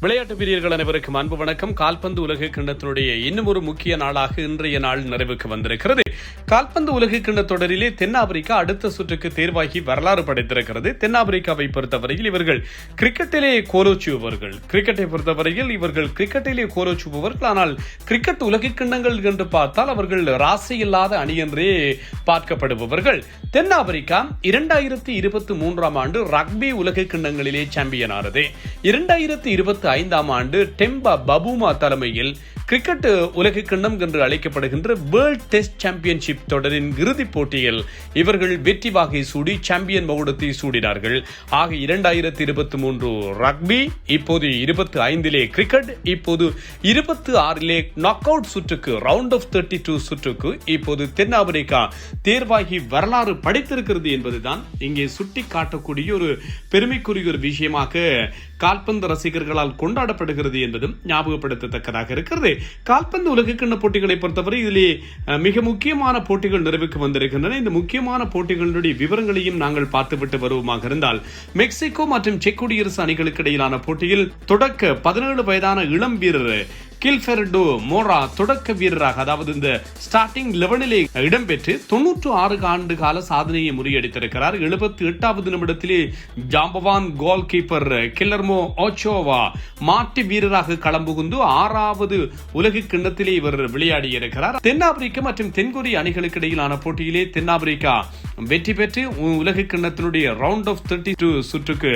விளையாட்டு வீரர்கள் அனைவருக்கும் அன்பு வணக்கம். கால்பந்து உலக கிண்ணத்தினுடைய இன்னும் ஒரு முக்கிய நாளாக இன்றைய நாள் நிறைவுக்கு வந்திருக்கிறது. கால்பந்து உலக கிண்ண தொடரிலே தென்னாப்பிரிக்கா அடுத்த சுற்றுக்கு தேர்வாகி வரலாறு படைத்திருக்கிறது. தென்னாப்பிரிக்காவை பொறுத்தவரையில் இவர்கள் கிரிக்கெட்டிலே கோலோச்சுபவர்கள். கிரிக்கெட்டை பொறுத்தவரையில் இவர்கள் கிரிக்கெட்டிலே கோலோச்சுபவர்கள். ஆனால் கிரிக்கெட் உலக கிண்ணங்கள் என்று பார்த்தால் அவர்கள் ராசி இல்லாத அணி என்றே பார்க்கப்படுபவர்கள். தென்னாப்பிரிக்கா 2023 ஆண்டு ரக்பி உலக கிண்ணங்களிலே சாம்பியன் ஆனது. 2025 ஆண்டு டெம்பா பபுமா தலைமையில் கிரிக்கெட் உலக கிண்ணம் என்று அழைக்கப்படுகின்ற வேர்ல்ட் டெஸ்ட் சாம்பியன்ஷிப் தொடரின் இறுதிப் போட்டியில் இவர்கள் வெற்றி வாகை சூடி சாம்பியன் மகுடத்தை சூடினார்கள். ஆக 2023 ரக்பி, இப்போது 25 கிரிக்கெட், இப்போது 26 நாக் அவுட் சுற்றுக்கு, ரவுண்ட் ஆஃப் 32 சுற்றுக்கு இப்போது தென்னாப்பிரிக்கா தேர்வாகி வரலாறு படைத்திருக்கிறது என்பதுதான் இங்கே சுட்டி காட்டக்கூடிய ஒரு பெருமைக்குரிய ஒரு விஷயமாக கால்பந்து ரசிகர்களால் கொண்டாடப்படுகிறது என்பதும் ஞாபகப்படுத்தத்தக்கதாக இருக்கிறது. கால்பந்து உலகக்கிண்ண போட்டிகளை பொறுத்தவரை இதிலே மிக முக்கியமான போட்டிகள் நிறைவுக்கு வந்திருக்கின்றன. இந்த முக்கியமான போட்டிகளுடைய விவரங்களையும் நாங்கள் பார்த்துவிட்டு வருவோமாக இருந்தால், மெக்சிகோ மற்றும் செக் குடியரசு அணிகளுக்கு இடையிலான போட்டியில் தொடக்க 17 வயதான இளம் வீரர் கில்ஃபெர்டோ மோரா தொடக்க வீரராக, அதாவது இந்த ஸ்டார்டிங் 11 இடம்பெற்று 96 ஆண்டு கால சாதனையை முறியடித்திருக்கிறார். 78வது நிமிடத்திலே ஜாம்பவான் கோல் கீப்பர் கில்லர்மோ ஓச்சோவா மாற்று வீரராக களம்புகுந்து 6வது உலக கிண்ணத்திலே இவர் விளையாடி இருக்கிறார். தென்னாப்பிரிக்கா மற்றும் தென்கொரிய அணிகளுக்கு இடையிலான போட்டியிலே தென்னாப்பிரிக்கா வெற்றி பெற்று உலக கிண்ணத்தினுடைய ரவுண்ட் ஆஃப் 32 சுற்றுக்கு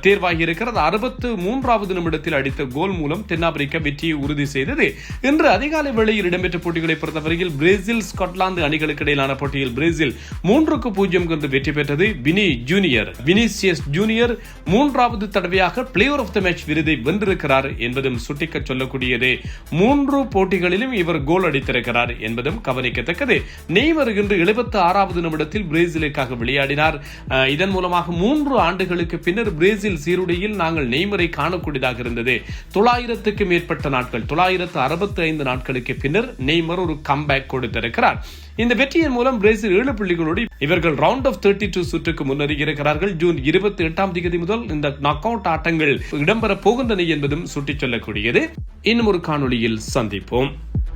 தேர்வாகி இருக்கிறது. 63வது நிமிடத்தில் அடித்த கோல் மூலம் தென்னாப்பிரிக்கா வெற்றியை உறுதி செய்தது. இன்று அதிகாலை வேளையில் இடம்பெற்ற போட்டிகளை பொறுத்தவரையில் பிரேசில் ஸ்காட்லாந்து அணிகளுக்கு இடையிலான போட்டியில் பிரேசில் 3-0 என்று வெற்றி பெற்றது. வினிசியஸ் ஜூனியர் 3வது தடவையாக பிளேயர் ஆஃப் தி மேட்ச் விருதை வென்றிருக்கிறார் என்பதும் சுட்டிக்க சொல்லக்கூடியது. 3 போட்டிகளிலும் இவர் கோல் அடித்திருக்கிறார் என்பதும் கவனிக்கத்தக்கது. நெய்மர் இன்று 76வது நிமிடத்தில் பிரேசிலுக்காக விளையாடினார். இதன் மூலமாக 3 ஆண்டுகளுக்கு பின்னர் பிரேசில் சீருடையில் நாங்கள் நெய்மரை காணக்கூடியதாக இருந்தது. 900க்கும் மேற்பட்ட நாட்கள், 965 நாட்களுக்கு பின்னர் நெய்மர் ஒரு கம்பேக் கொடுத்திருக்கிறார். இந்த வெற்றியின் மூலம் பிரேசில் 7 புள்ளிகளோடு இவர்கள் ரவுண்ட் ஆஃப் 32 சுற்றுக்கு முன்னேறி இருக்கிறார்கள். ஜூன் 28 முதல் இந்த நாக் அவுட் ஆட்டங்கள் இடம்பெற போகின்றன என்பதும் சுட்டிச் சொல்லக்கூடியது. இன்னும் ஒரு காணொளியில் சந்திப்போம்.